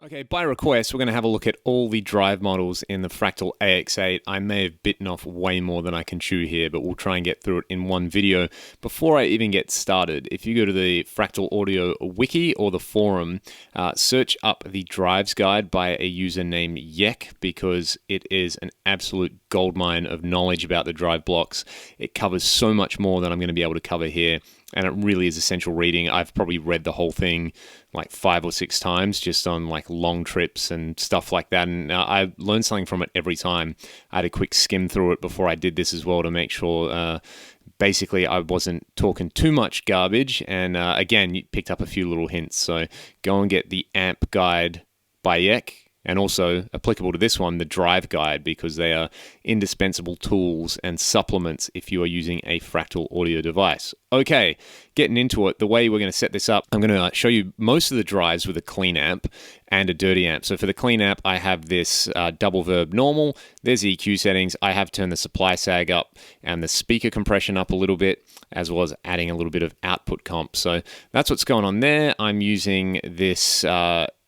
Okay, by request, we're going to have a look at all the drive models in the Fractal AX8. I may have bitten off way more than I can chew here, but we'll try and get through it in one video. Before I even get started, if you go to the Fractal Audio Wiki or the forum, search up the drives guide by a user named Yek, because it is an absolute goldmine of knowledge about the drive blocks. It covers so much more than I'm going to be able to cover here, and it really is essential reading. I've probably read the whole thing like 5 or 6 times just on like long trips and stuff like that, and I learned something from it every time. I had a quick skim through it before I did this as well to make sure basically I wasn't talking too much garbage, and again, you picked up a few little hints. So go and get the amp guide by Yek, and also applicable to this one, the drive guide, because they are indispensable tools and supplements if you are using a Fractal audio device. Okay, getting into it, the way we're going to set this up, I'm going to show you most of the drives with a clean amp and a dirty amp. So for the clean amp, I have this double verb normal. There's the EQ settings. I have turned the supply sag up and the speaker compression up a little bit, as well as adding a little bit of output comp. So that's what's going on there. I'm using this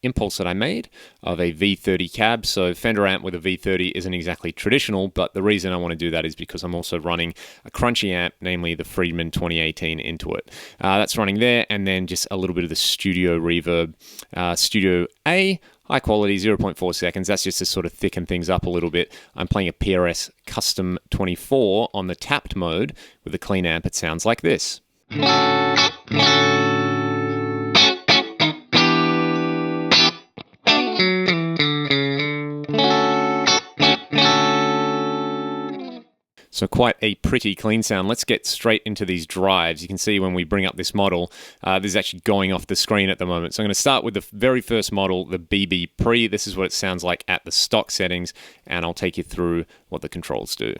impulse that I made of a V30 cab. So Fender amp with a V30 isn't exactly traditional, but the reason I want to do that is because I'm also running a crunchy amp, namely the Friedman 2018 into it. That's running there, and then just a little bit of the studio reverb. Studio A, high quality, 0.4 seconds. That's just to sort of thicken things up a little bit. I'm playing a PRS Custom 24 on the tapped mode. With a clean amp, it sounds like this. So quite a pretty clean sound. Let's get straight into these drives. You can see when we bring up this model, this is actually going off the screen at the moment. So I'm going to start with the very first model, the Bb Prix. This is what it sounds like at the stock settings, and I'll take you through what the controls do.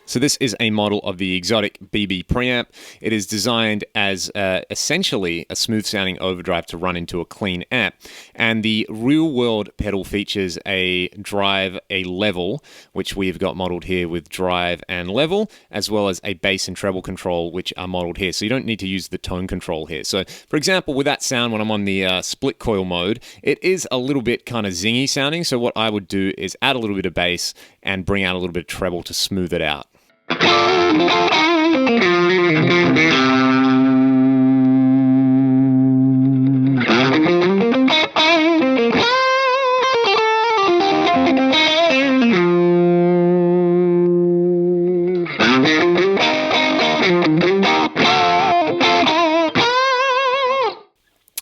So this is a model of the exotic Bb Preamp. It is designed as essentially a smooth-sounding overdrive to run into a clean amp. And the real-world pedal features a drive, a level, which we've got modeled here with drive and level, as well as a bass and treble control, which are modeled here. So you don't need to use the tone control here. So, for example, with that sound, when I'm on the split coil mode, it is a little bit kind of zingy sounding. So what I would do is add a little bit of bass and bring out a little bit of treble to smooth it out.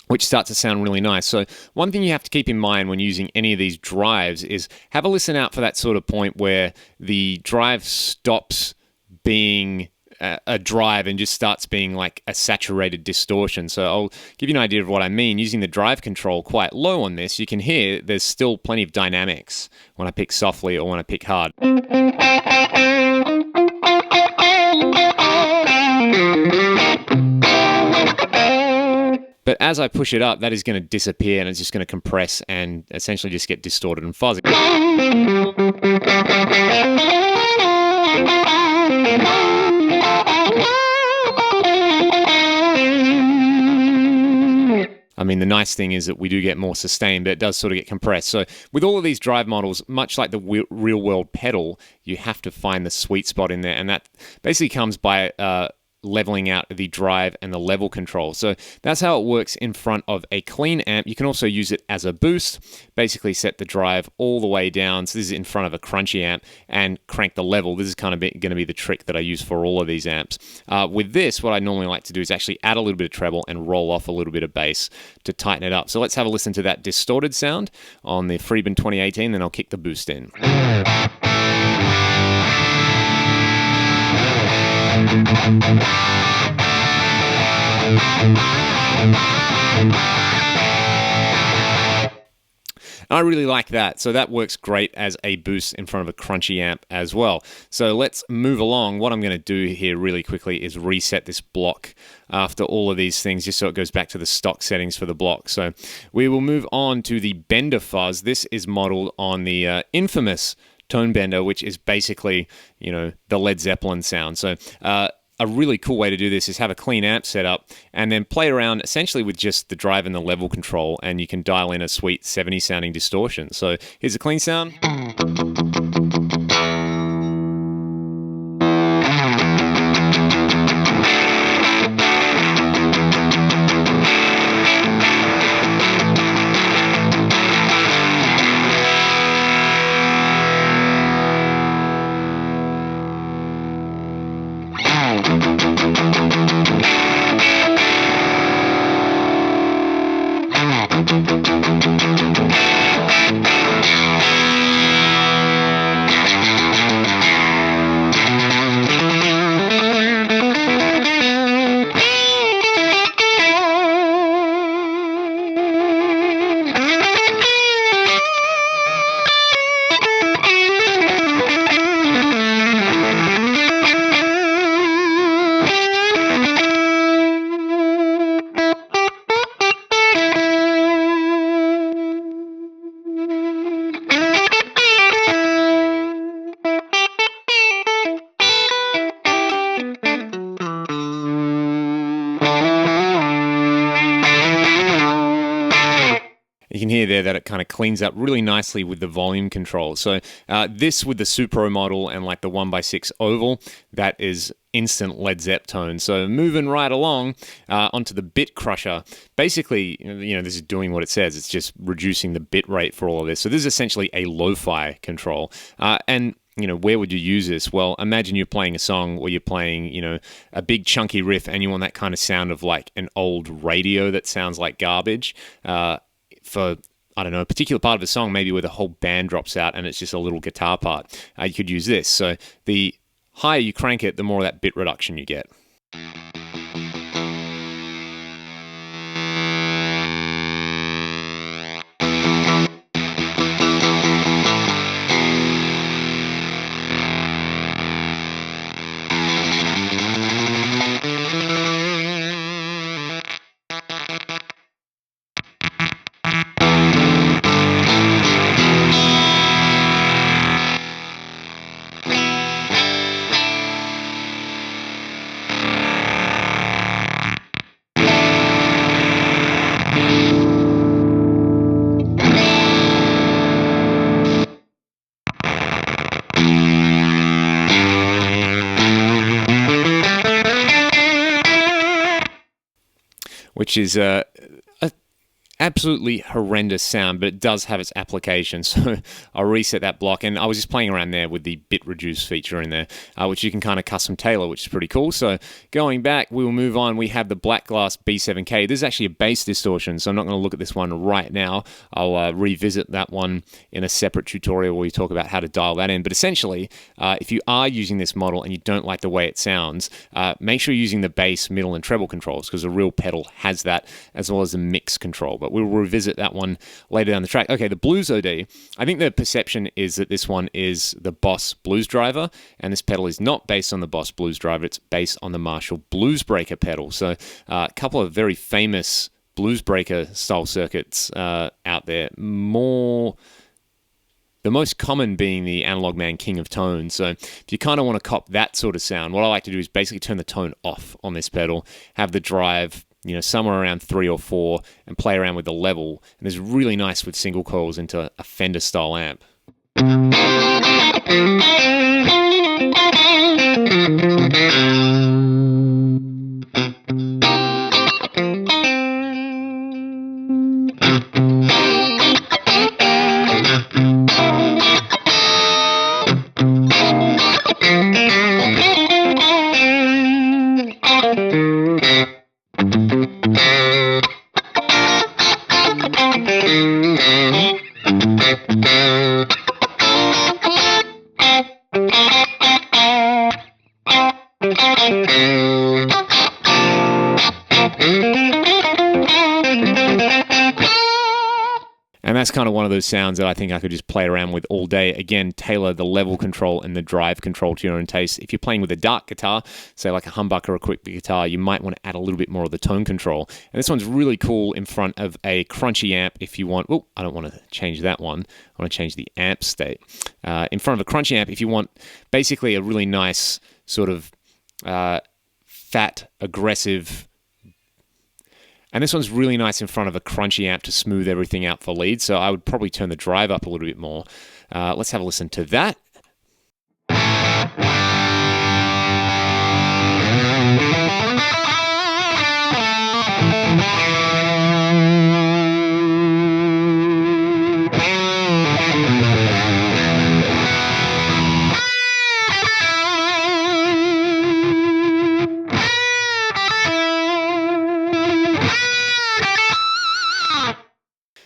Which starts to sound really nice. So one thing you have to keep in mind when using any of these drives is have a listen out for that sort of point where the drive stops being a drive and just starts being like a saturated distortion. So I'll give you an idea of what I mean. Using the drive control quite low on this, you can hear there's still plenty of dynamics when I pick softly or when I pick hard. But as I push it up, that is going to disappear and it's just going to compress and essentially just get distorted and fuzzy. I mean, the nice thing is that we do get more sustain, but it does sort of get compressed. So with all of these drive models, much like the real-world pedal, you have to find the sweet spot in there, and that basically comes by leveling out the drive and the level control. So that's how it works in front of a clean amp. You can also use it as a boost. Basically set the drive all the way down. So this is in front of a crunchy amp, and crank the level. This is kind of going to be the trick that I use for all of these amps. With this, what I normally like to do is actually add a little bit of treble and roll off a little bit of bass to tighten it up. So let's have a listen to that distorted sound on the Friedman 2018, then I'll kick the boost in. I really like that. So that works great as a boost in front of a crunchy amp as well. So let's move along. What I'm going to do here really quickly is reset this block after all of these things, just so it goes back to the stock settings for the block. So we will move on to the Bender Fuzz. This is modeled on the infamous Tone Bender, which is basically, you know, the Led Zeppelin sound. So a really cool way to do this is have a clean amp set up and then play around essentially with just the drive and the level control, and you can dial in a sweet 70 sounding distortion. So here's a clean sound. You can hear there that it kind of cleans up really nicely with the volume control. So this with the Supro model and like the 1x6 oval, that is instant Led Zepp tone. So moving right along onto the bit crusher. Basically, you know, this is doing what it says. It's just reducing the bit rate for all of this. So this is essentially a lo-fi control. And you know, where would you use this? Well, imagine you're playing a song where you're playing, you know, a big chunky riff and you want that kind of sound of like an old radio that sounds like garbage. For, I don't know, a particular part of a song, maybe where the whole band drops out and it's just a little guitar part, you could use this. So the higher you crank it, the more of that bit reduction you get. Which is a absolutely horrendous sound, but it does have its application. So I'll reset that block, and I was just playing around there with the bit reduce feature in there, which you can kind of custom tailor, which is pretty cool. So going back, we will move on. We have the Glass B7k. This is actually a bass distortion, so I'm not going to look at this one right now. I'll revisit that one in a separate tutorial where we talk about how to dial that in. But essentially, if you are using this model and you don't like the way it sounds, make sure you're using the bass, middle, and treble controls, because the real pedal has that, as well as the mix control. But we'll revisit that one later down the track. Okay, the Blues OD. I think the perception is that this one is the Boss Blues Driver, and this pedal is not based on the Boss Blues Driver. It's based on the Marshall Blues Breaker pedal. So a couple of very famous Blues Breaker style circuits out there. The most common being the Analog Man King of Tone. So if you kind of want to cop that sort of sound, what I like to do is basically turn the tone off on this pedal, have the drive, you know, somewhere around 3 or 4, and play around with the level. And it's really nice with single coils into a Fender style amp. And that's kind of one of those sounds that I think I could just play around with all day. Again, tailor the level control and the drive control to your own taste. If you're playing with a dark guitar, say like a humbucker or a quick guitar, you might want to add a little bit more of the tone control. And this one's really cool in front of a crunchy amp if you want... Oh, I don't want to change that one. I want to change the amp state. In front of a crunchy amp, if you want basically a really nice sort of fat, aggressive... And this one's really nice in front of a crunchy amp to smooth everything out for lead, so I would probably turn the drive up a little bit more. Let's have a listen to that.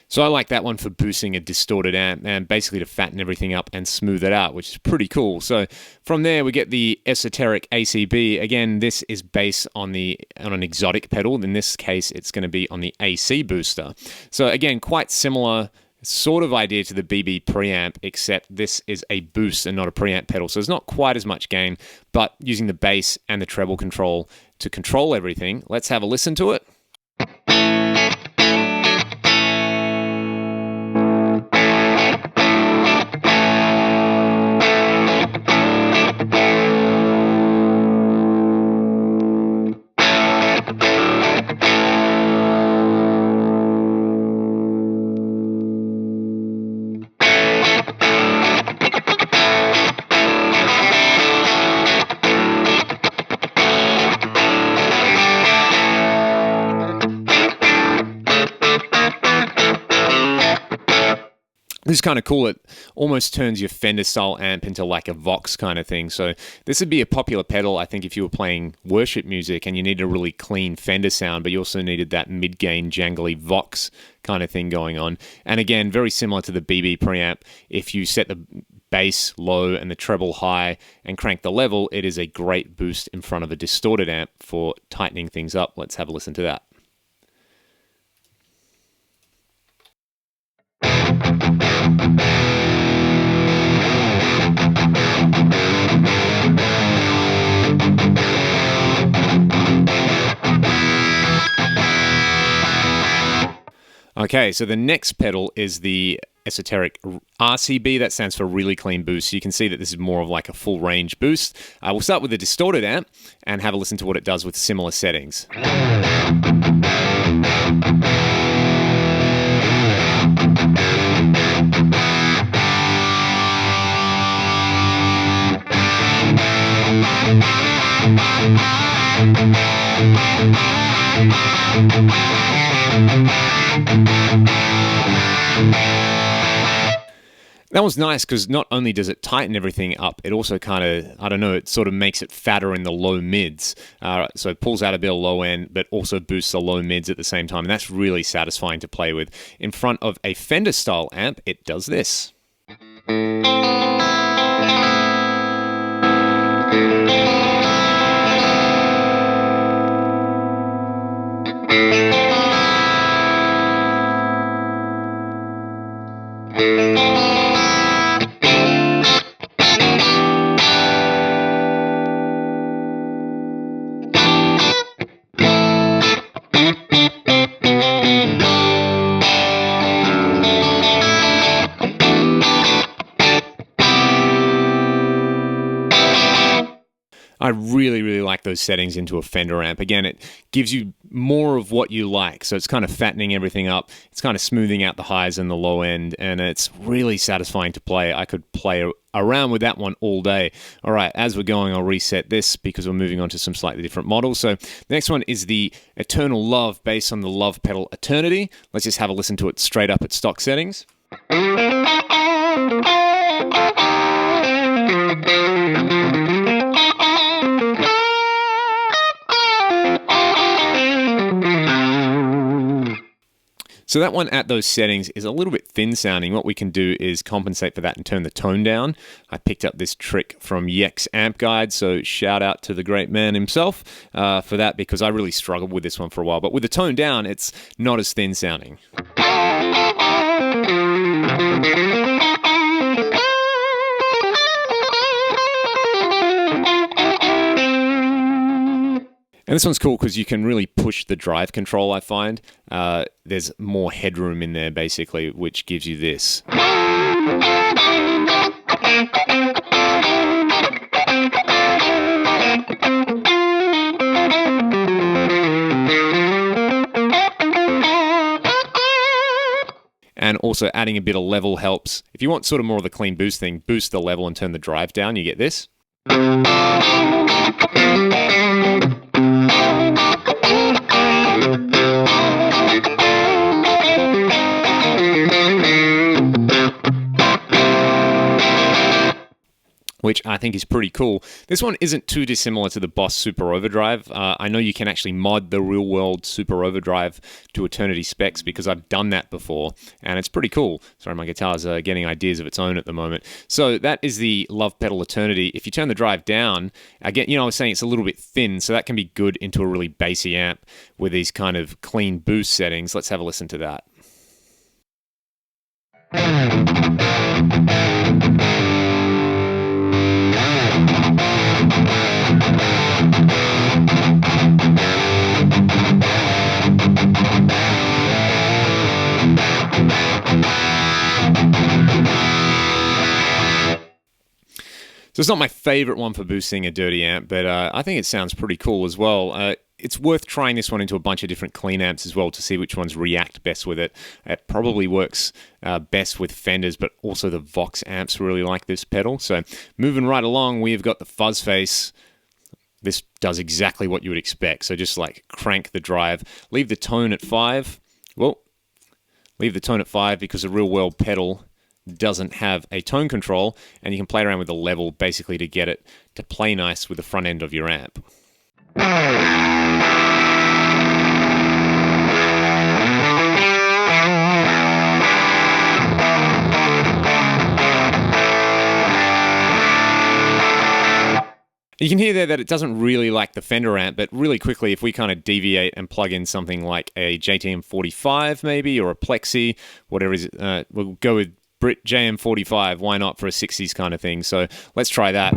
So I like that one for boosting a distorted amp and basically to fatten everything up and smooth it out, which is pretty cool. So from there we get the Esoteric Acb. Again, this is based on an exotic pedal. In this case, it's going to be on the AC booster. So again, quite similar sort of idea to the Bb Preamp, except this is a boost and not a preamp pedal. So it's not quite as much gain, but using the bass and the treble control to control everything. Let's have a listen to it. This is kind of cool. It almost turns your Fender style amp into like a Vox kind of thing. So this would be a popular pedal, I think, if you were playing worship music and you needed a really clean Fender sound, but you also needed that mid-gain jangly Vox kind of thing going on. And again, very similar to the Bb Preamp. If you set the bass low and the treble high and crank the level, it is a great boost in front of a distorted amp for tightening things up. Let's have a listen to that. Okay, so the next pedal is the Esoteric Acb. That stands for really clean boost. So you can see that this is more of like a full range boost. We'll start with the distorted amp and have a listen to what it does with similar settings. That was nice because not only does it tighten everything up, it also kind of, I don't know, it sort of makes it fatter in the low mids. So it pulls out a bit of low end, but also boosts the low mids at the same time. And that's really satisfying to play with. In front of a Fender style amp, it does this. I really, really like those settings into a Fender amp. Again, it gives you more of what you like. So it's kind of fattening everything up. It's kind of smoothing out the highs and the low end. And it's really satisfying to play. I could play around with that one all day. All right, as we're going, I'll reset this because we're moving on to some slightly different models. So the next one is the Eternal Love based on the Love pedal Eternity. Let's just have a listen to it straight up at stock settings. So that one at those settings is a little bit thin sounding. What we can do is compensate for that and turn the tone down. I picked up this trick from Yex Amp Guide, so shout out to the great man himself for that because I really struggled with this one for a while. But with the tone down, it's not as thin sounding. And this one's cool because you can really push the drive control, I find. There's more headroom in there, basically, which gives you this. And also adding a bit of level helps. If you want sort of more of the clean boost thing, boost the level and turn the drive down, you get this. Which I think is pretty cool. This one isn't too dissimilar to the Boss Super Overdrive. I know you can actually mod the real-world Super Overdrive to Eternity specs because I've done that before, and it's pretty cool. Sorry, my guitar's getting ideas of its own at the moment. So that is the Love Pedal Eternity. If you turn the drive down, again, I was saying it's a little bit thin, so that can be good into a really bassy amp with these kind of clean boost settings. Let's have a listen to that. So it's not my favorite one for boosting a dirty amp, but I think it sounds pretty cool as well. It's worth trying this one into a bunch of different clean amps as well to see which ones react best with it. It probably works best with Fenders, but also the Vox amps really like this pedal. So moving right along, we've got the Fuzz Face. This does exactly what you would expect. So just like crank the drive, leave the tone at 5. Well, leave the tone at 5 because a real world pedal doesn't have a tone control, and you can play around with the level basically to get it to play nice with the front end of your amp. You can hear there that it doesn't really like the Fender amp, but really quickly, if we kind of deviate and plug in something like a JTM45 maybe, or a Plexi, whatever is it, we'll go with Brit JM45, why not, for a 60s kind of thing. So let's try that.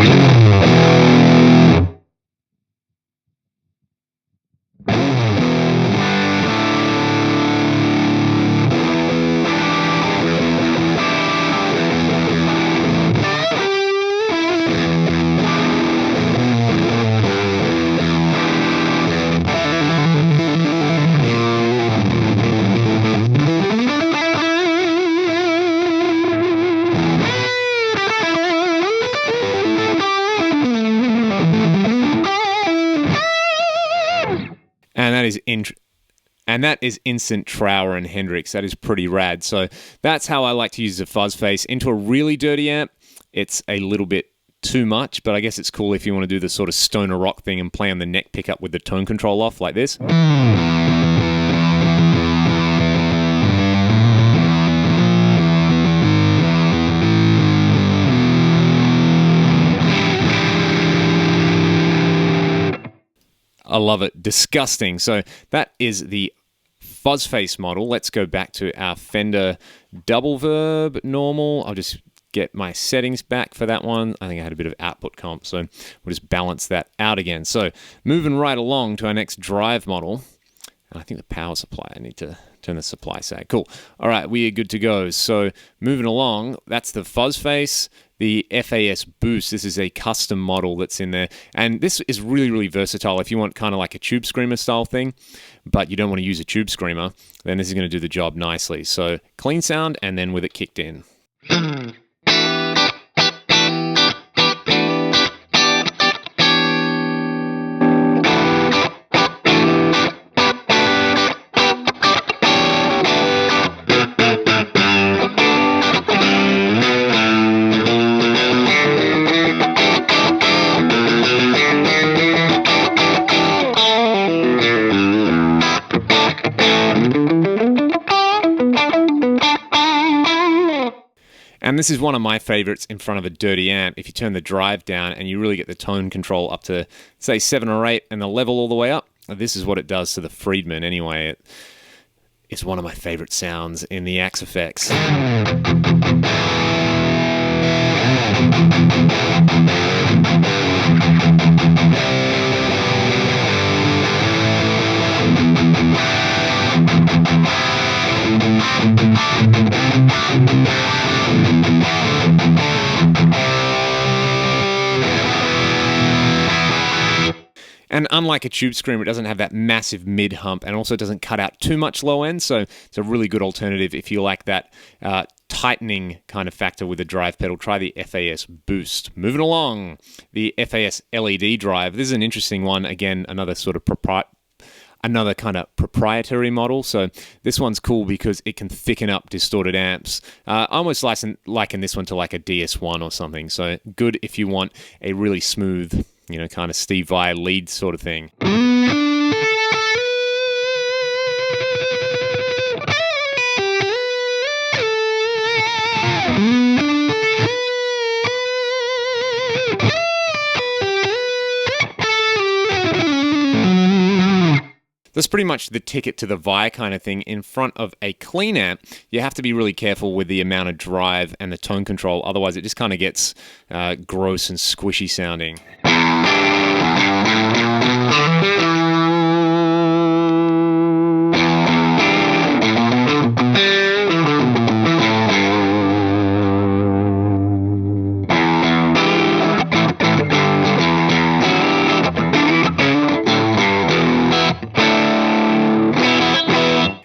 And that is instant Trower and Hendrix. That is pretty rad. So that's how I like to use the Fuzz Face. Into a really dirty amp, it's a little bit too much, but I guess it's cool if you want to do the sort of stoner rock thing and play on the neck pickup with the tone control off like this. I love it. Disgusting. So that is the Fuzz Face model. Let's go back to our Fender Double Verb normal. I'll just get my settings back for that one. I think I had a bit of output comp, so we'll just balance that out again. So moving right along to our next drive model. And I think the power supply, I need to turn the supply sag. Cool. All right, we are good to go. So moving along, that's the Fuzz Face. The FAS Boost, this is a custom model that's in there. And this is really, really versatile. If you want kind of like a Tube Screamer style thing, but you don't want to use a Tube Screamer, then this is going to do the job nicely. So clean sound, and then with it kicked in. And this is one of my favorites in front of a dirty amp. If you turn the drive down and you really get the tone control up to, say, 7 or 8 and the level all the way up, this is what it does to the Friedman anyway. It's one of my favorite sounds in the Axe effects. And unlike a tube screamer, it doesn't have that massive mid hump and also doesn't cut out too much low end, so it's a really good alternative if you like that tightening kind of factor with the drive pedal. Try the Fas Boost. Moving along, the Fas LED Drive. This is an interesting one. Again, another sort of kind of proprietary model. So this one's cool because it can thicken up distorted amps. I almost liken this one to like a DS1 or something. So good if you want a really smooth, you know, kind of Steve Vai lead sort of thing. That's pretty much the ticket to the Vai kind of thing. In front of a clean amp, you have to be really careful with the amount of drive and the tone control. Otherwise, it just kind of gets gross and squishy sounding.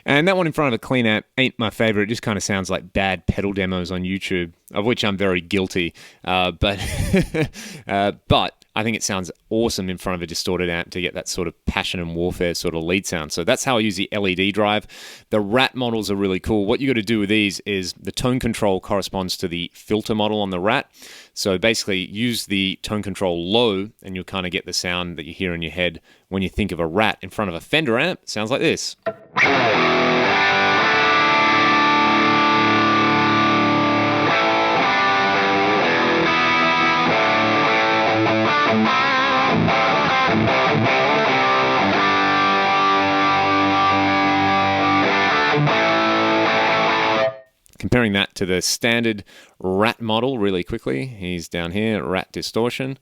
And that one in front of a clean amp ain't my favorite. It just kind of sounds like bad pedal demos on YouTube, of which I'm very guilty. But I think it sounds awesome in front of a distorted amp to get that sort of passion and warfare sort of lead sound. So that's how I use the LED drive. The Rat models are really cool. What you got to do with these is the tone control corresponds to the filter model on the Rat. So basically use the tone control low and you'll kind of get the sound that you hear in your head when you think of a Rat in front of a Fender amp. It sounds like this. Comparing that to the standard Rat model really quickly, he's down here, Rat Distortion.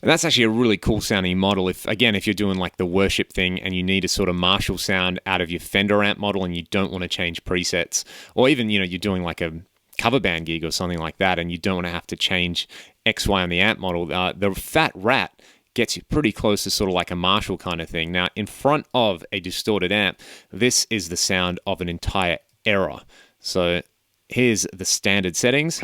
And that's actually a really cool sounding model. If you're doing like the worship thing and you need a sort of Marshall sound out of your Fender amp model and you don't want to change presets, or even, you know, you're doing like a cover band gig or something like that and you don't want to have to change XY on the amp model, the Fat Rat gets you pretty close to sort of like a Marshall kind of thing. Now, in front of a distorted amp, this is the sound of an entire era. So here's the standard settings.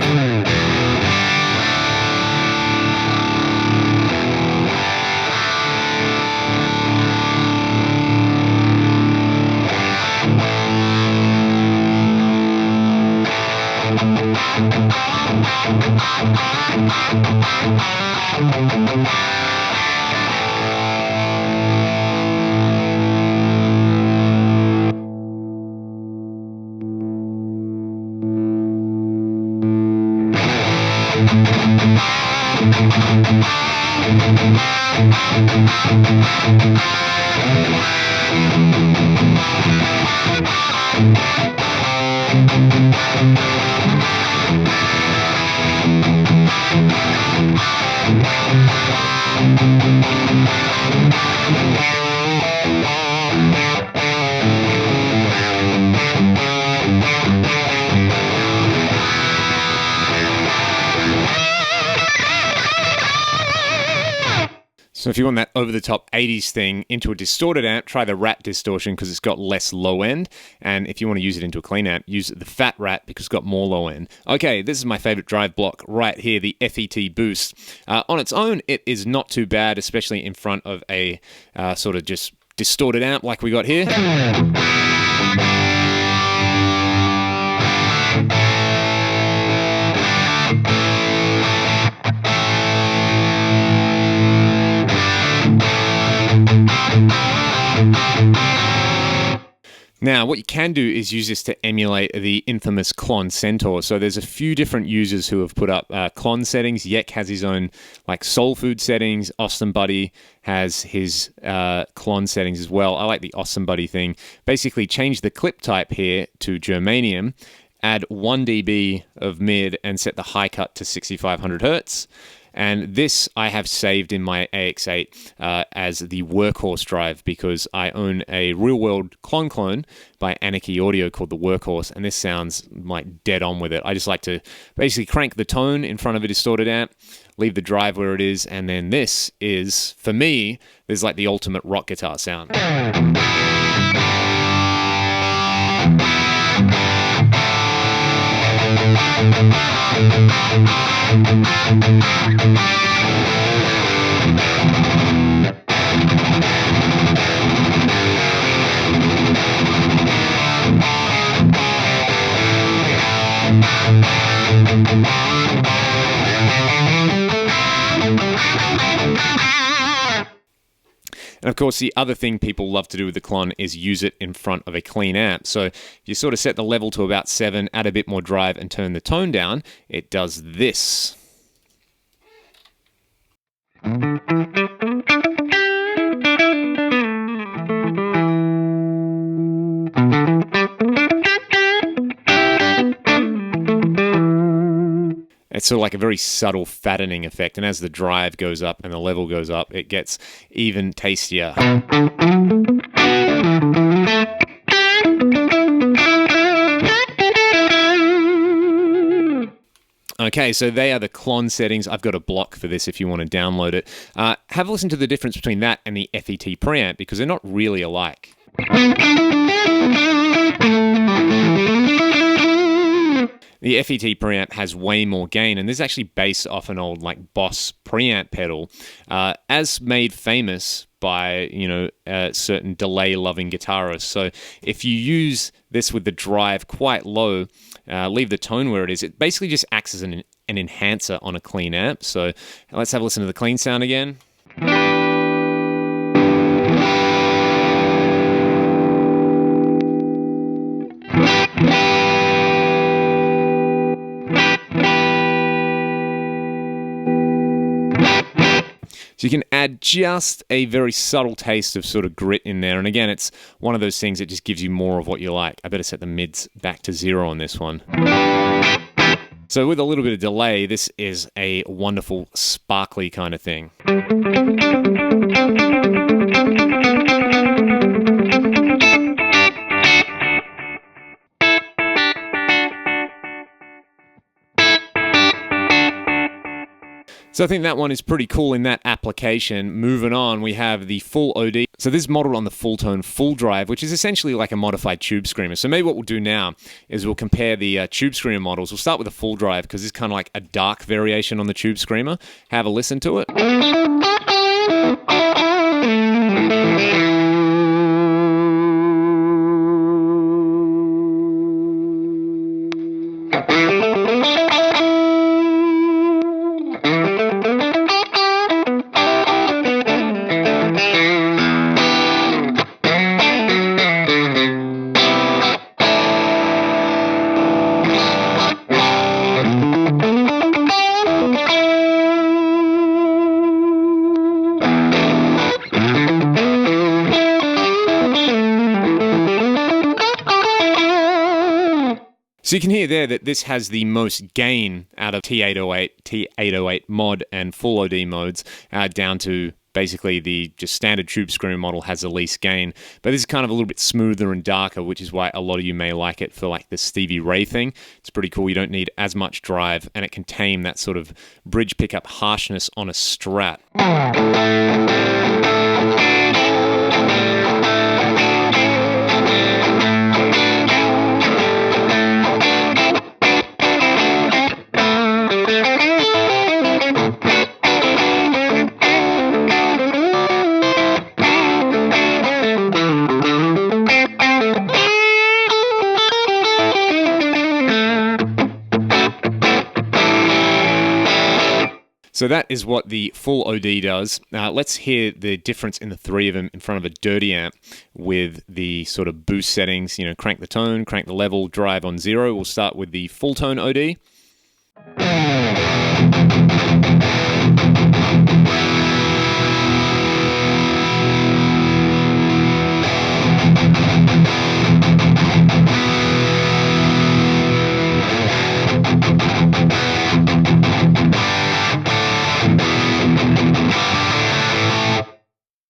So if you want that over-the-top 80s thing into a distorted amp, try the Rat Distortion because it's got less low end. And if you want to use it into a clean amp, use the Fat Rat because it's got more low end. Okay, this is my favorite drive block right here, the FET Boost. On its own, it is not too bad, especially in front of a sort of just distorted amp like we got here. Now, what you can do is use this to emulate the infamous Klon Centaur. So there's a few different users who have put up Klon settings. Yek has his own like soul food settings. Austin Buddy has his Klon settings as well. I like the Austin Buddy thing. Basically, change the clip type here to germanium, add 1 dB of mid, and set the high cut to 6500 hertz. And this I have saved in my AX8 as the workhorse drive because I own a real-world clone by Anarchy Audio called the Workhorse, and this sounds like dead on with it. I just like to basically crank the tone in front of a distorted amp, leave the drive where it is, and then this is, for me, there's like the ultimate rock guitar sound. And of course, the other thing people love to do with the Klon is use it in front of a clean amp. So if you sort of set the level to about 7, add a bit more drive, and turn the tone down, it does this. It's sort of like a very subtle fattening effect, and as the drive goes up and the level goes up, it gets even tastier. Okay, so they are the Klon settings. I've got a block for this if you want to download it. Have a listen to the difference between that and the FET Preamp, because they're not really alike. The FET Preamp has way more gain, and this is actually based off an old like Boss preamp pedal, as made famous by certain delay-loving guitarists. So if you use this with the drive quite low, leave the tone where it is, it basically just acts as an enhancer on a clean amp. So let's have a listen to the clean sound again. So you can add just a very subtle taste of sort of grit in there. And again, it's one of those things that just gives you more of what you like. I better set the mids back to 0 on this one. So with a little bit of delay, this is a wonderful sparkly kind of thing. So I think that one is pretty cool in that application. Moving on, we have the full OD. So this is modeled on the full tone full drive, which is essentially like a modified tube screamer. So maybe what we'll do now is we'll compare the tube screamer models. We'll start with the full drive because this is kind of like a dark variation on the tube screamer. Have a listen to it. So you can hear there that this has the most gain out of T808, T808 mod and full OD modes, down to basically the just standard tube screamer model has the least gain. But this is kind of a little bit smoother and darker, which is why a lot of you may like it for like the Stevie Ray thing. It's pretty cool. You don't need as much drive, and it can tame that sort of bridge pickup harshness on a Strat. So that is what the full OD does. Let's hear the difference in the three of them in front of a dirty amp with the sort of boost settings. You know, crank the tone, crank the level, drive on 0. We'll start with the full tone OD.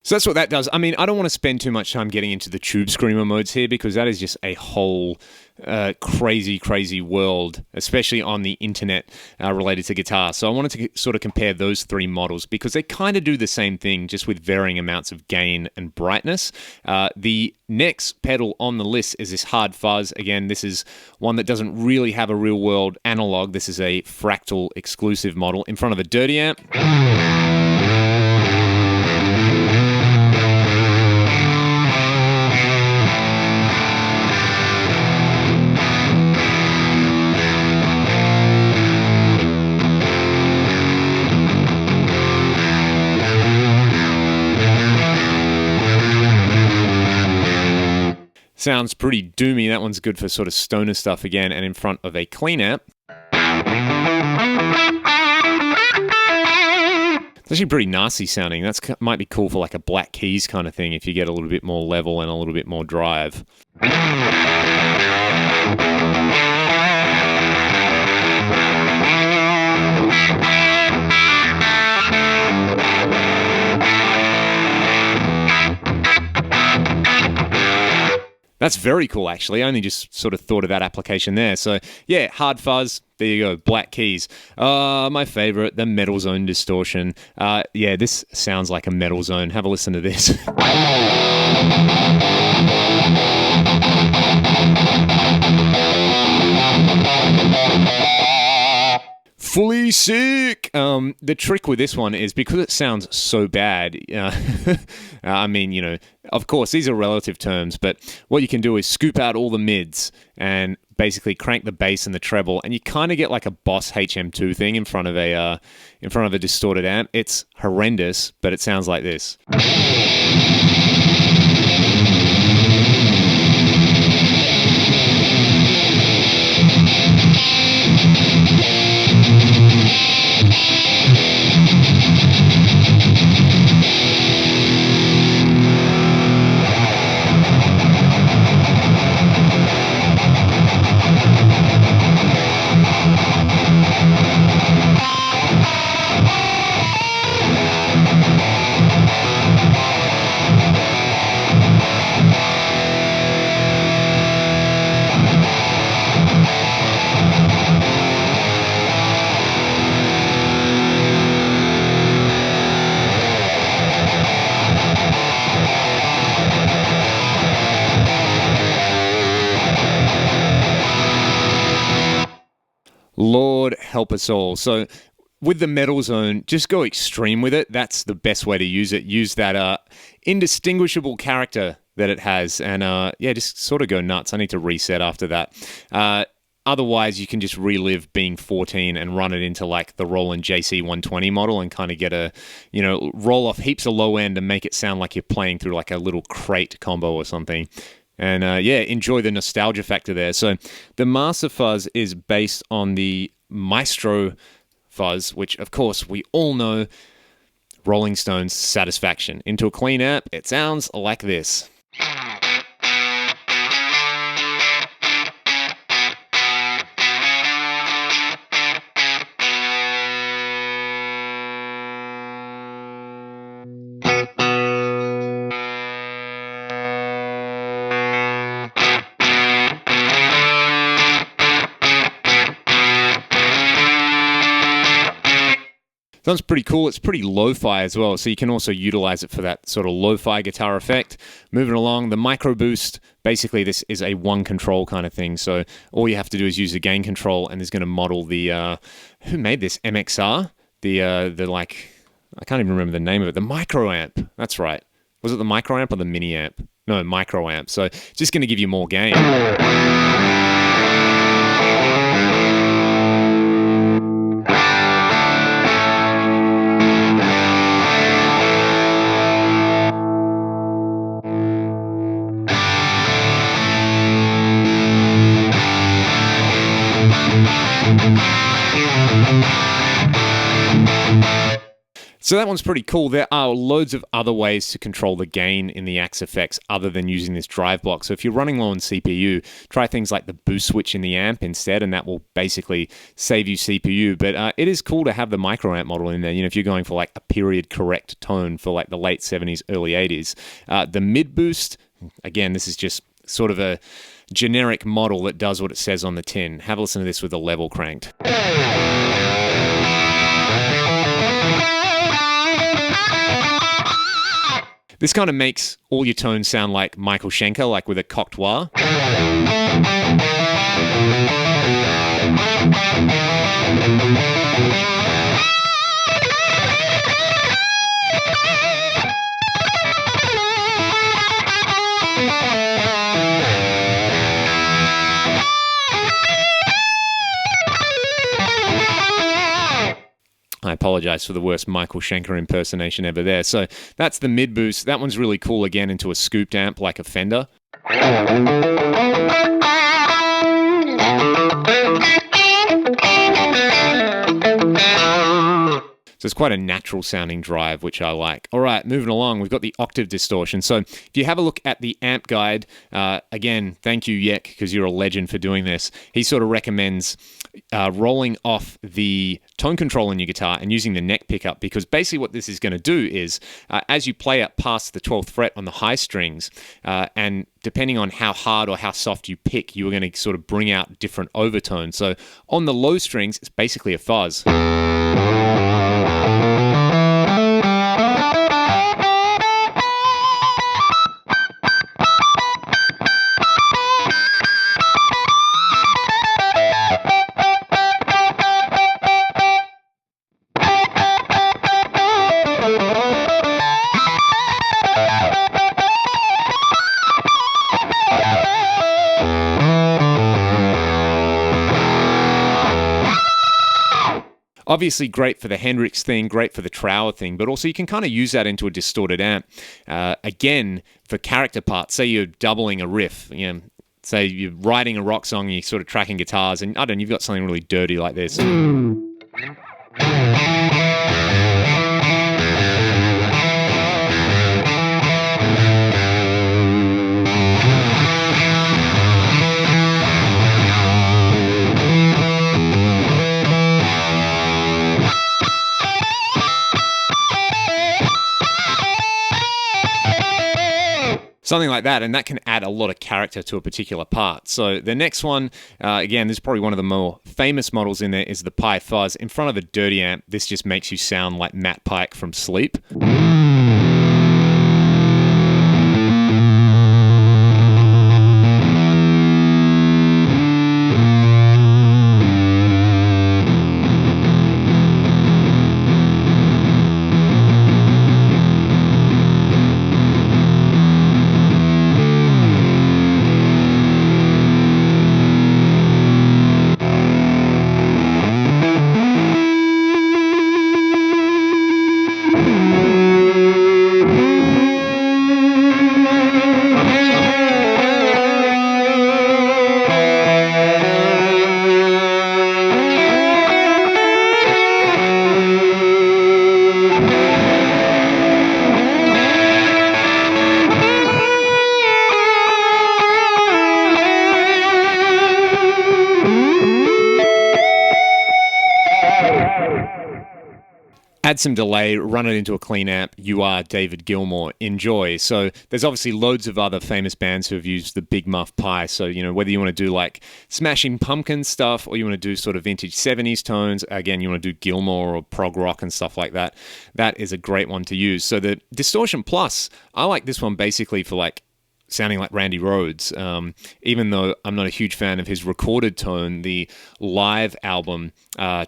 So that's what that does. I mean, I don't want to spend too much time getting into the tube screamer modes here because that is just a whole crazy, crazy world, especially on the internet related to guitar. So I wanted to sort of compare those three models because they kind of do the same thing, just with varying amounts of gain and brightness. The next pedal on the list is this Hard Fuzz. Again, this is one that doesn't really have a real world analog. This is a Fractal exclusive model in front of a dirty amp. Sounds pretty doomy. That one's good for sort of stoner stuff again, and in front of a clean amp. It's actually pretty nasty sounding. That's might be cool for like a Black Keys kind of thing if you get a little bit more level and a little bit more drive. That's very cool, actually. I only just sort of thought of that application there. So, yeah, Hard Fuzz. There you go. Black Keys. My favorite, the Metal Zone Distortion. Yeah, this sounds like a Metal Zone. Have a listen to this. Fully sick! The trick with this one is because it sounds so bad, I mean, you know, of course, these are relative terms, but what you can do is scoop out all the mids and basically crank the bass and the treble, and you kind of get like a Boss HM2 thing in front of a distorted amp. It's horrendous, but it sounds like this. Lord help us all. So with the Metal Zone, just go extreme with it. That's the best way to use it. Use that indistinguishable character that it has. And yeah, just sort of go nuts. I need to reset after that. Otherwise, you can just relive being 14 and run it into like the Roland JC120 model and kind of get a, you know, roll off heaps of low end and make it sound like you're playing through like a little crate combo or something. And yeah, enjoy the nostalgia factor there. So the Master Fuzz is based on the Maestro Fuzz, which of course we all know, Rolling Stones' Satisfaction. Into a clean amp, it sounds like this. Sounds pretty cool. It's pretty lo-fi as well, so you can also utilize it for that sort of lo-fi guitar effect. Moving along, the micro boost, basically this is a one control kind of thing, so all you have to do is use the gain control, and it's going to model the, who made this? MXR? The like, I can't even remember the name of it, the micro amp. That's right. Was it the micro amp or the mini amp? No, micro amp. So just going to give you more gain. So that one's pretty cool. There are loads of other ways to control the gain in the Axe effects other than using this drive block. So if you're running low on CPU, try things like the boost switch in the amp instead, and that will basically save you CPU. But it is cool to have the micro amp model in there. You know, if you're going for like a period correct tone for like the late 70s, early 80s. The mid boost, again, this is just sort of a generic model that does what it says on the tin. Have a listen to this with the level cranked. This kind of makes all your tones sound like Michael Schenker, like with a cocked wah. I apologize for the worst Michael Schenker impersonation ever there. So that's the mid boost. That one's really cool again into a scooped amp like a Fender. So it's quite a natural sounding drive, which I like. All right, moving along, we've got the Octave Distortion. So if you have a look at the amp guide, again, thank you, Yek, because you're a legend for doing this. He sort of recommends rolling off the tone control in your guitar and using the neck pickup, because basically what this is going to do is as you play up past the 12th fret on the high strings, and depending on how hard or how soft you pick, you are going to sort of bring out different overtones. So on the low strings, it's basically a fuzz. Obviously great for the Hendrix thing, great for the Trower thing, but also you can kind of use that into a distorted amp. Again, for character parts, say you're doubling a riff, you know, say you're writing a rock song and you're sort of tracking guitars, and I don't know, you've got something really dirty like this. Something like that, and that can add a lot of character to a particular part. So the next one, again, this is probably one of the more famous models in there, is the Pi Fuzz. In front of a dirty amp, this just makes you sound like Matt Pike from Sleep. Add some delay, run it into a clean amp, you are David Gilmour, enjoy. So there's obviously loads of other famous bands who have used the Big Muff Pi. So, you know, whether you want to do like Smashing Pumpkins stuff or you want to do sort of vintage 70s tones, again, you want to do Gilmour or prog rock and stuff like that, that is a great one to use. So the Distortion Plus, I like this one basically for like sounding like Randy Rhoads, even though I'm not a huge fan of his recorded tone. The live album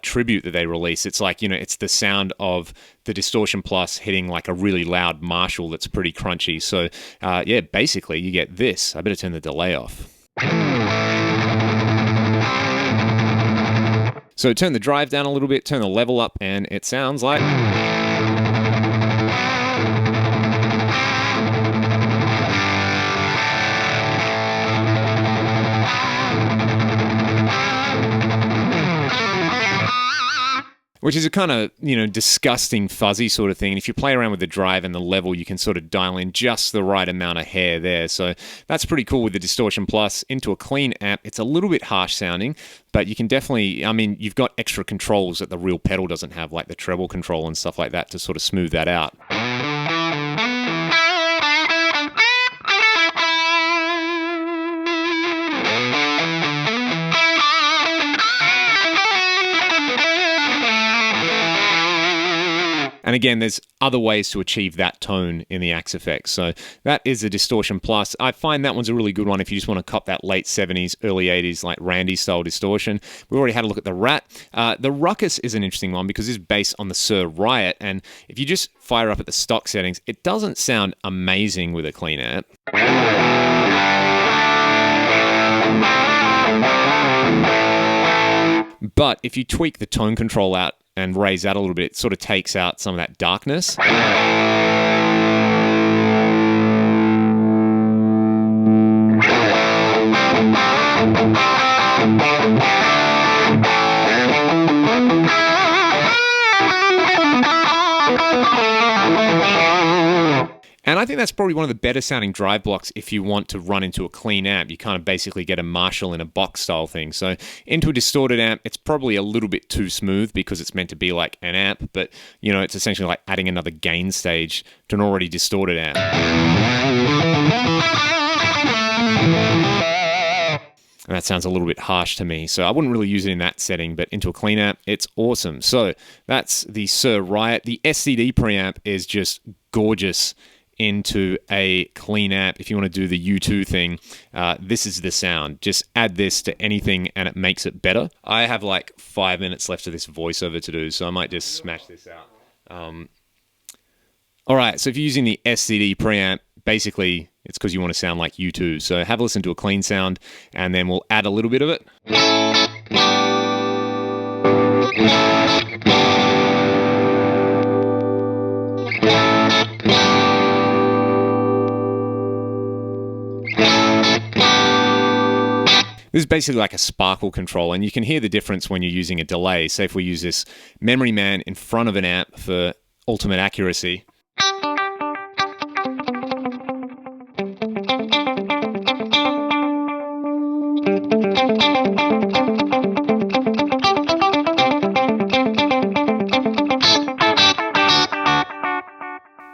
tribute that they released, it's like, you know, it's the sound of the Distortion Plus hitting like a really loud Marshall that's pretty crunchy. So yeah, basically you get this. I better turn the delay off. So turn the drive down a little bit, turn the level up, and it sounds like... which is a kind of, disgusting fuzzy sort of thing. And if you play around with the drive and the level, you can sort of dial in just the right amount of hair there. So that's pretty cool with the Distortion Plus into a clean amp. It's a little bit harsh sounding, but you can definitely, you've got extra controls that the real pedal doesn't have, like the treble control and stuff like that to sort of smooth that out. And again, there's other ways to achieve that tone in the Axe effects. So that is the Distortion Plus. I find that one's a really good one if you just want to cop that late 70s, early 80s, like Randy style distortion. We already had a look at the Rat. The Ruckus is an interesting one because it's based on the Sir Riot. And if you just fire up at the stock settings, it doesn't sound amazing with a clean amp. But if you tweak the tone control out and raise that a little bit, it sort of takes out some of that darkness. And I think that's probably one of the better sounding drive blocks if you want to run into a clean amp. You kind of basically get a Marshall in a box style thing. So into a distorted amp, it's probably a little bit too smooth because it's meant to be like an amp, but it's essentially like adding another gain stage to an already distorted amp. And that sounds a little bit harsh to me, so I wouldn't really use it in that setting, but into a clean amp, it's awesome. So that's the Sir Riot. The Scd Preamp is just gorgeous into a clean amp. If you want to do the U2 thing, this is the sound. Just add this to anything and it makes it better. I have like 5 minutes left of this voiceover to do, so I might just smash this out. All right, so if you're using the Scd Preamp, basically it's because you want to sound like U2. So have a listen to a clean sound and then we'll add a little bit of it. This is basically like a sparkle control, and you can hear the difference when you're using a delay. Say if we use this Memory Man in front of an amp for ultimate accuracy.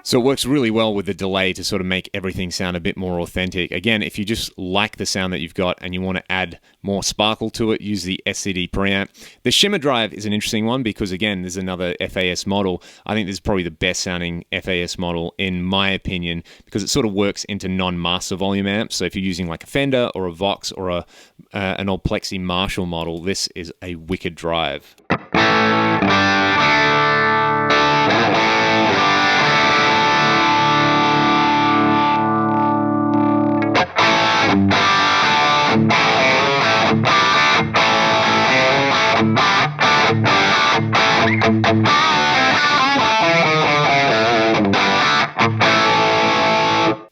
So it works really well with the delay to sort of make everything sound a bit more authentic. Again, if you just like the sound that you've got and you want to add more sparkle to it, use the Scd Preamp. The Shimmer Drive is an interesting one because, again, there's another FAS model. I think this is probably the best sounding FAS model in my opinion because it sort of works into non-master volume amps. So if you're using like a Fender or a Vox or an old Plexi Marshall model, this is a wicked drive.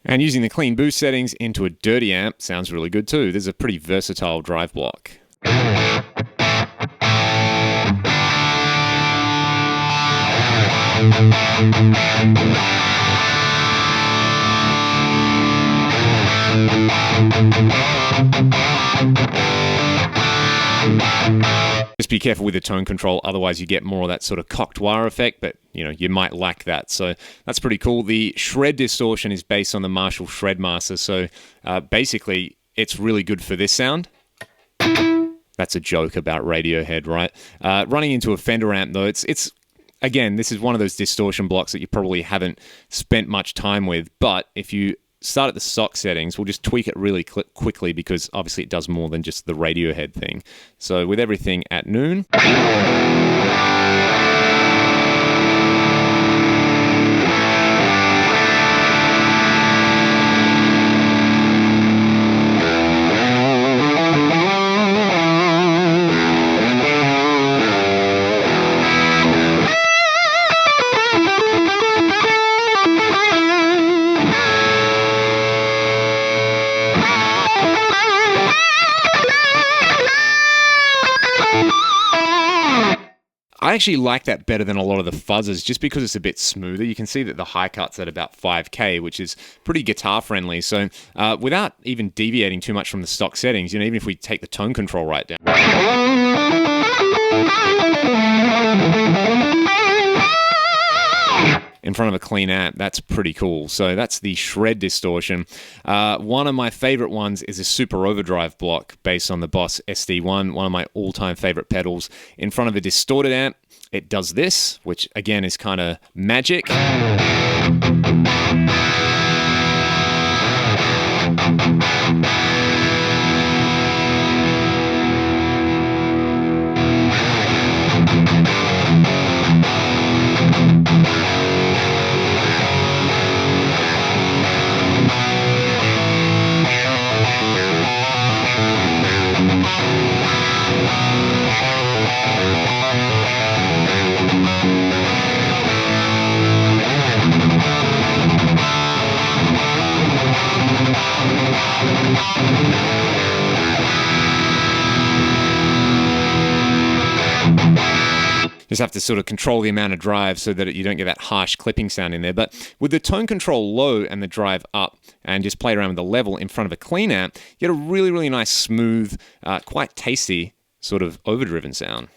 And using the clean boost settings into a dirty amp sounds really good too. There's a pretty versatile drive block. Just be careful with the tone control, otherwise you get more of that sort of cocked wire effect, but you might like that. So that's pretty cool. The shred distortion is based on the Marshall Shred Master, so basically it's really good for this sound. That's a joke about Radiohead, right? Running into a Fender amp though, it's again, this is one of those distortion blocks that you probably haven't spent much time with, but if you start at the stock settings, we'll just tweak it really quickly because obviously it does more than just the Radiohead thing. So with everything at noon. I actually like that better than a lot of the fuzzes just because it's a bit smoother. You can see that the high cut's at about 5K, which is pretty guitar friendly. So without even deviating too much from the stock settings, you know, even if we take the tone control right down. In front of a clean amp, that's pretty cool. So that's the shred distortion. One of my favorite ones is a super overdrive block based on the Boss SD1, one of my all-time favorite pedals. In front of a distorted amp, it does this, which again is kind of magic. Just have to sort of control the amount of drive so that you don't get that harsh clipping sound in there. But with the tone control low and the drive up and just play around with the level in front of a clean amp, you get a really, really nice, smooth, quite tasty sort of overdriven sound.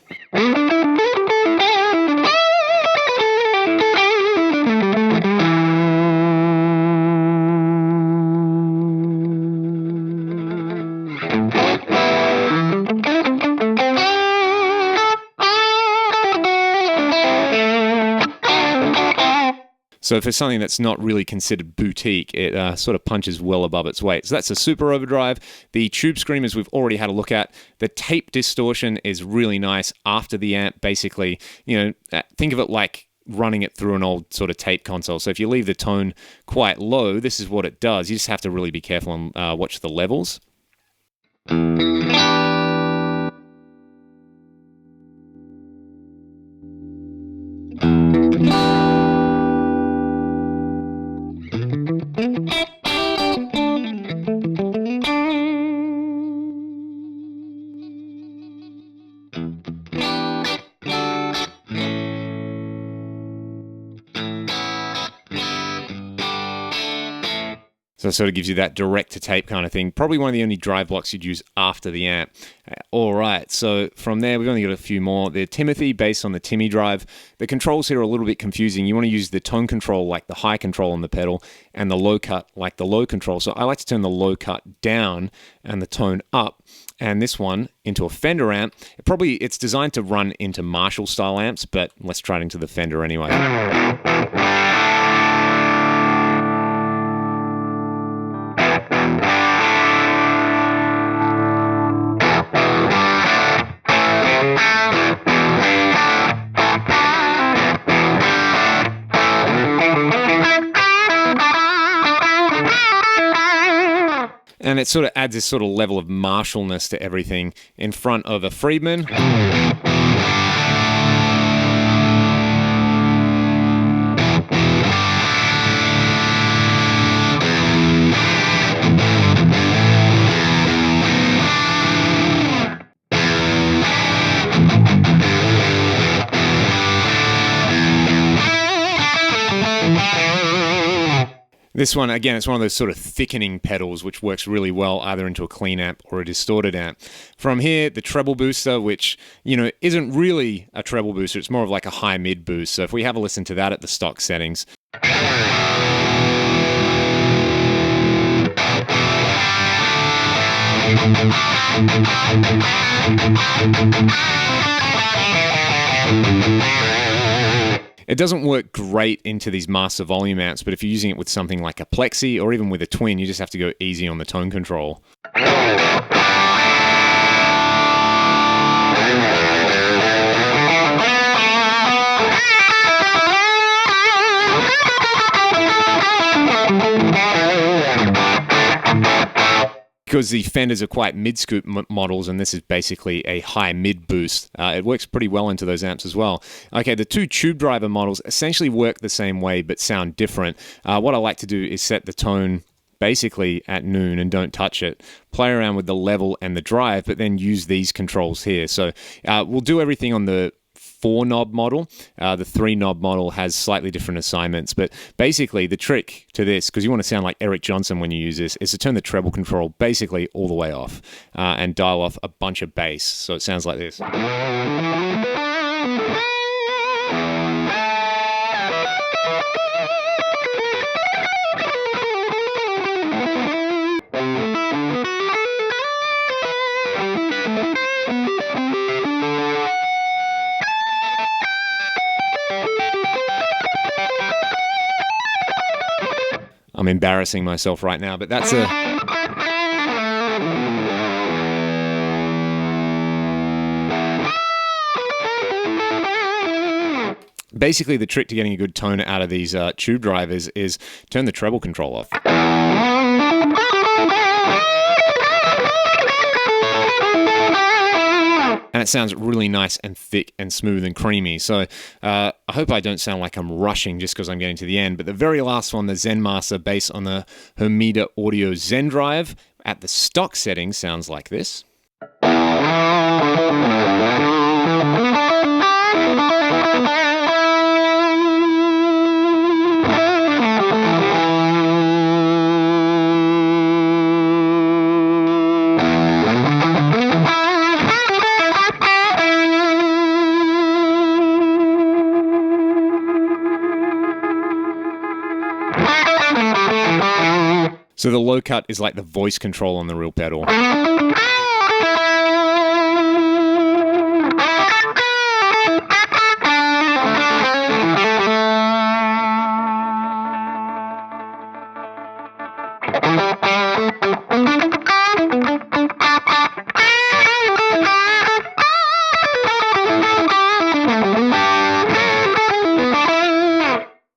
So for something that's not really considered boutique, it sort of punches well above its weight. So that's a super overdrive. The tube screamers we've already had a look at. The tape distortion is really nice after the amp. Basically, you know, think of it like running it through an old sort of tape console. So if you leave the tone quite low, this is what it does. You just have to really be careful and watch the levels. So it sort of gives you that direct-to-tape kind of thing. Probably one of the only drive blocks you'd use after the amp. All right, so from there, we've only got a few more. The Timothy, based on the Timmy Drive. The controls here are a little bit confusing. You want to use the tone control like the high control on the pedal and the low cut like the low control. So I like to turn the low cut down and the tone up. And this one into a Fender amp. It's designed to run into Marshall-style amps, but let's try it into the Fender anyway. And it sort of adds this sort of level of Marshallness to everything in front of a Friedman. This one, again, it's one of those sort of thickening pedals, which works really well either into a clean amp or a distorted amp. From here, the Treble Booster, which, you know, isn't really a treble booster. It's more of like a high-mid boost. So if we have a listen to that at the stock settings. It doesn't work great into these master volume amps, but if you're using it with something like a Plexi or even with a Twin, you just have to go easy on the tone control. Because the Fenders are quite mid-scoop models, and this is basically a high mid-boost. It works pretty well into those amps as well. Okay, the two tube driver models essentially work the same way, but sound different. What I like to do is set the tone basically at noon and don't touch it. Play around with the level and the drive, but then use these controls here. So we'll do everything on the 4-knob model. The 3-knob model has slightly different assignments, but basically the trick to this, because you want to sound like Eric Johnson when you use this, is to turn the treble control basically all the way off and dial off a bunch of bass. So it sounds like this. I'm embarrassing myself right now, but that's a... Basically, the trick to getting a good tone out of these tube drivers is turn the treble control off. And it sounds really nice and thick and smooth and creamy. So I hope I don't sound like I'm rushing just because I'm getting to the end. But the very last one, the Zen Master bass on the Hermida Audio Zen Drive at the stock setting sounds like this. So the low cut is like the voice control on the real pedal.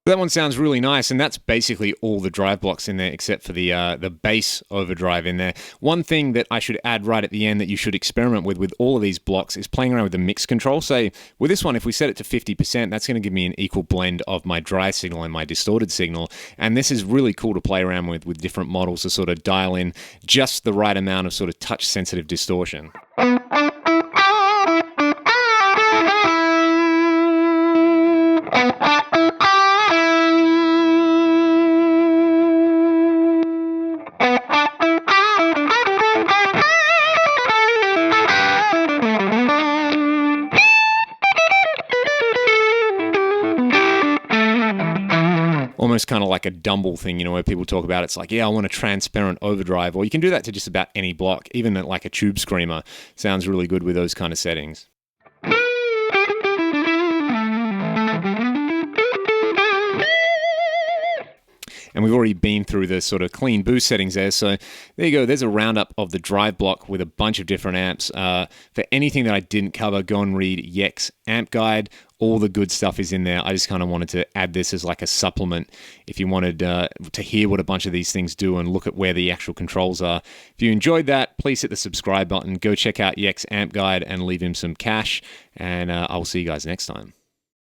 That one sounds really nice, and that's basically all the drive blocks in there except for the bass overdrive in there. One thing that I should add right at the end that you should experiment with all of these blocks is playing around with the mix control. Say, with this one, if we set it to 50%, that's going to give me an equal blend of my dry signal and my distorted signal, and this is really cool to play around with different models to sort of dial in just the right amount of sort of touch-sensitive distortion. Almost kind of like a Dumble thing, you know, where people talk about it's like, yeah, I want a transparent overdrive, or you can do that to just about any block, even like a tube screamer. Sounds really good with those kind of settings. And we've already been through the sort of clean boost settings there. So there you go. There's a roundup of the drive block with a bunch of different amps. For anything that I didn't cover, go and read Yek's amp guide. All the good stuff is in there. I just kind of wanted to add this as like a supplement if you wanted to hear what a bunch of these things do and look at where the actual controls are. If you enjoyed that, please hit the subscribe button. Go check out Yek's amp guide and leave him some cash. And I will see you guys next time.